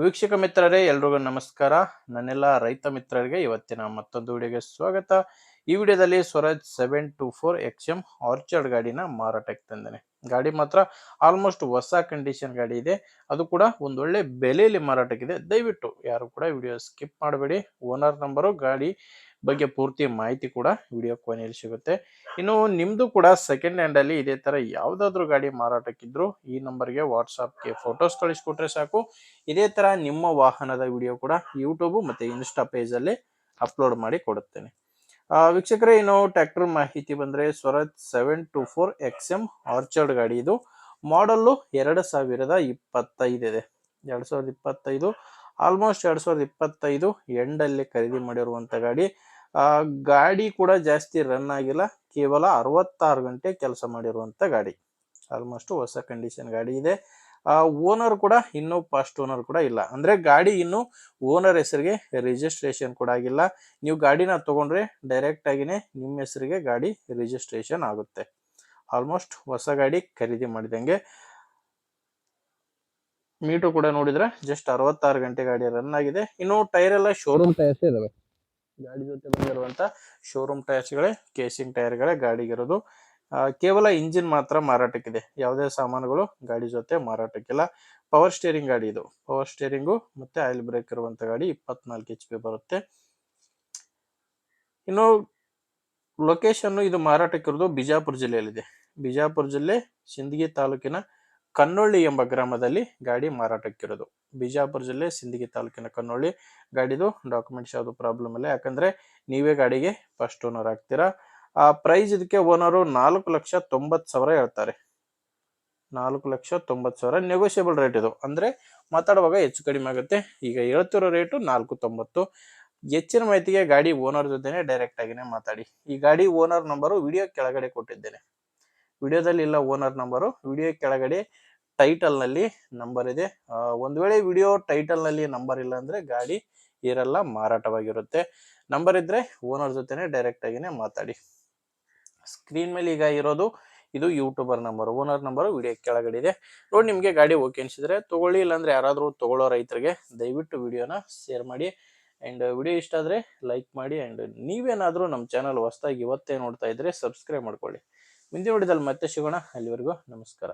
ವೀಕ್ಷಕ ಮಿತ್ರರೇ ಎಲ್ರಿಗೂ ನಮಸ್ಕಾರ. ನನ್ನೆಲ್ಲ ರೈತ ಮಿತ್ರರಿಗೆ ಇವತ್ತಿನ ಮತ್ತೊಂದು ವಿಡಿಯೋಗೆ ಸ್ವಾಗತ. ಈ ವಿಡಿಯೋದಲ್ಲಿ ಸ್ವರಾಜ್ 724 XM ಆರ್ಚರ್ಡ್ ಗಾಡಿನ ಮಾರಾಟಕ್ಕೆ ತಂದೇನೆ. ಗಾಡಿ ಮಾತ್ರ ಆಲ್ಮೋಸ್ಟ್ ಹೊಸ ಕಂಡೀಷನ್ ಗಾಡಿ ಇದೆ. ಅದು ಕೂಡ ಒಂದೊಳ್ಳೆ ಬೆಲೆಯಲ್ಲಿ ಮಾರಾಟಕ್ಕಿದೆ. ದಯವಿಟ್ಟು ಯಾರು ಕೂಡ ವಿಡಿಯೋ ಸ್ಕಿಪ್ ಮಾಡಬೇಡಿ. ಓನರ್ ನಂಬರು, ಗಾಡಿ ಬಗ್ಗೆ ಪೂರ್ತಿ ಮಾಹಿತಿ ಕೂಡ ವಿಡಿಯೋ ಕೊನೆಯಲ್ಲಿ ಸಿಗುತ್ತೆ. ಇನ್ನು ನಿಮ್ದು ಕೂಡ ಸೆಕೆಂಡ್ ಹ್ಯಾಂಡ್ ಅಲ್ಲಿ ಇದೇ ತರ ಯಾವ್ದಾದ್ರು ಗಾಡಿ ಮಾರಾಟಕ್ಕಿದ್ರು ಈ ನಂಬರ್ಗೆ ವಾಟ್ಸಾಪ್ಗೆ ಫೋಟೋಸ್ ಕಳಿಸ್ಕೊಟ್ರೆ ಸಾಕು. ಇದೇ ತರ ನಿಮ್ಮ ವಾಹನದ ವಿಡಿಯೋ ಕೂಡ ಯೂಟ್ಯೂಬ್ ಮತ್ತೆ ಇನ್ಸ್ಟಾ ಪೇಜ್ ಅಲ್ಲಿ ಅಪ್ಲೋಡ್ ಮಾಡಿ ಕೊಡುತ್ತೇನೆ. ವೀಕ್ಷಕರೇ, ಇನ್ನು ಟ್ರ್ಯಾಕ್ಟರ್ ಮಾಹಿತಿ ಬಂದ್ರೆ ಸ್ವರಾಜ್ 724 XM ಆರ್ಚರ್ಡ್ ಗಾಡಿ. ಇದು ಮಾಡಲ್ಲು 2025 ಇದೆ. 2025 ಆಲ್ಮೋಸ್ಟ್ 2025 ಎಂಡ್ ಅಲ್ಲಿ ಖರೀದಿ ಮಾಡಿರುವಂತ ಗಾಡಿ. ಗಾಡಿ ಕೂಡ ಜಾಸ್ತಿ ರನ್ ಆಗಿಲ್ಲ, ಕೇವಲ 66 ಗಂಟೆ ಕೆಲಸ ಮಾಡಿರುವಂತ ಗಾಡಿ. ಆಲ್ಮೋಸ್ಟ್ ಹೊಸ ಕಂಡೀಷನ್ ಗಾಡಿ ಇದೆ. ಓನರ್ ಕೂಡ ಇನ್ನೂ ಫಸ್ಟ್ ಓನರ್ ಕೂಡ ಇಲ್ಲ, ಅಂದ್ರೆ ಗಾಡಿ ಇನ್ನು ಓನರ್ ಹೆಸರಿಗೆ ರಿಜಿಸ್ಟ್ರೇಷನ್ ಕೂಡ ಆಗಿಲ್ಲ. ನೀವು ಗಾಡಿನ ತಗೊಂಡ್ರೆ ಡೈರೆಕ್ಟ್ ಆಗಿನೇ ನಿಮ್ಮ ಹೆಸರಿಗೆ ಗಾಡಿ ರಿಜಿಸ್ಟ್ರೇಷನ್ ಆಗುತ್ತೆ. ಆಲ್ಮೋಸ್ಟ್ ಹೊಸ ಗಾಡಿ ಖರೀದಿ ಮಾಡಿದಂಗೆ. ಮೀಟರ್ ಕೂಡ ನೋಡಿದ್ರೆ ಜಸ್ಟ್ 66 ಗಂಟೆ ಗಾಡಿ ರನ್ ಆಗಿದೆ. ಇನ್ನು ಟೈರ್ ಎಲ್ಲ ಶೋರೂಮ್ ಟೈರ್ಸ್ ಇದಾವೆ. ಗಾಡಿ ಜೊತೆ ಬಂದಿರುವಂತ ಶೋರೂಮ್ ಟೈರ್ಸ್ಗಳೇ, ಕೇಸಿಂಗ್ ಟೈರ್ಗಳೇ ಗಾಡಿಗಿರೋದು. ಕೇವಲ ಇಂಜಿನ್ ಮಾತ್ರ ಮಾರಾಟಕ್ಕಿದೆ. ಯಾವುದೇ ಸಾಮಾನುಗಳು ಗಾಡಿ ಜೊತೆ ಮಾರಾಟಕ್ಕಿಲ್ಲ. ಪವರ್ ಸ್ಟೇರಿಂಗ್ ಗಾಡಿ ಇದು. ಪವರ್ ಸ್ಟೇರಿಂಗು ಮತ್ತೆ ಆಯಿಲ್ ಬ್ರೇಕ್ ಇರುವಂತ ಗಾಡಿ. 24 HP ಬರುತ್ತೆ. ಇನ್ನು ಲೊಕೇಶನ್ ಇದು ಮಾರಾಟಕ್ಕಿರೋದು ಬಿಜಾಪುರ ಜಿಲ್ಲೆಯಲ್ಲಿದೆ. ಬಿಜಾಪುರ ಜಿಲ್ಲೆ ಸಿಂದಗಿ ತಾಲೂಕಿನ ಕನ್ನೊಳ್ಳಿ ಎಂಬ ಗ್ರಾಮದಲ್ಲಿ ಗಾಡಿ ಮಾರಾಟಕ್ಕಿರೋದು. ಬಿಜಾಪುರ ಜಿಲ್ಲೆ ಸಿಂದಗಿ ತಾಲೂಕಿನ ಕನ್ನೊಳ್ಳಿ. ಗಾಡಿದು ಡಾಕ್ಯುಮೆಂಟ್ಸ್ ಯಾವುದು ಪ್ರಾಬ್ಲಮ್ ಇಲ್ಲ, ಯಾಕಂದ್ರೆ ನೀವೇ ಗಾಡಿಗೆ ಫಸ್ಟ್ ಓನರ್ ಆಗ್ತೀರಾ. ಪ್ರೈಸ್ ಇದಕ್ಕೆ ಓನರು 4,90,000 ಹೇಳ್ತಾರೆ. 4,90,000 ನೆಗೋಷಿಯಬಲ್ ರೇಟ್ ಇದು. ಅಂದ್ರೆ ಮಾತಾಡುವಾಗ ಹೆಚ್ಚು ಕಡಿಮೆ ಆಗುತ್ತೆ. ಈಗ ಹೇಳ್ತಿರೋ ರೇಟು 4,90,000. ಹೆಚ್ಚಿನ ಮಾಹಿತಿಗೆ ಗಾಡಿ ಓನರ್ ಜೊತೆನೆ ಡೈರೆಕ್ಟ್ ಆಗಿನೇ ಮಾತಾಡಿ. ಈ ಗಾಡಿ ಓನರ್ ನಂಬರು ವಿಡಿಯೋ ಕೆಳಗಡೆ ಕೊಟ್ಟಿದ್ದೇನೆ. ವಿಡಿಯೋದಲ್ಲಿ ಇಲ್ಲ ಓನರ್ ನಂಬರು, ವಿಡಿಯೋ ಕೆಳಗಡೆ ಟೈಟಲ್ ನಲ್ಲಿ ನಂಬರ್ ಇದೆ. ಒಂದ್ ವೇಳೆ ವಿಡಿಯೋ ಟೈಟಲ್ ನಲ್ಲಿ ನಂಬರ್ ಇಲ್ಲ ಅಂದ್ರೆ ಗಾಡಿ ಇರಲ್ಲ, ಮಾರಾಟವಾಗಿರುತ್ತೆ. ನಂಬರ್ ಇದ್ರೆ ಓನರ್ ಜೊತೆನೆ ಡೈರೆಕ್ಟ್ ಆಗಿನೇ ಮಾತಾಡಿ. ಸ್ಕ್ರೀನ್ ಮೇಲೆ ಈಗ ಇರೋದು ಇದು YouTuber number. Owner number video ಕೆಳಗಡೆ ಇದೆ. ನೋಡಿ, ನಿಮ್ಗೆ ಗಾಡಿ ಓಕೆ ಅನ್ಸಿದ್ರೆ ತಗೊಳ್ಳಿ, ಇಲ್ಲಾಂದ್ರೆ ಯಾರಾದ್ರೂ ತಗೊಳ್ಳೋ ರೈತರಿಗೆ ದಯವಿಟ್ಟು ವಿಡಿಯೋನ ಶೇರ್ ಮಾಡಿ. ಅಂಡ್ ವಿಡಿಯೋ ಇಷ್ಟ ಆದ್ರೆ ಲೈಕ್ ಮಾಡಿ. ಅಂಡ್ ನೀವೇನಾದ್ರೂ ನಮ್ಮ ಚಾನಲ್ ಹೊಸದಾಗಿ ಇವತ್ತೇ ನೋಡ್ತಾ ಇದ್ರೆ ಸಬ್ಸ್ಕ್ರೈಬ್ ಮಾಡ್ಕೊಳ್ಳಿ. ಮುಂದಿನ ವಿಡಿಯೋದಲ್ಲಿ ಮತ್ತೆ ಸಿಗೋಣ. ಅಲ್ಲಿವರೆಗೂ ನಮಸ್ಕಾರ.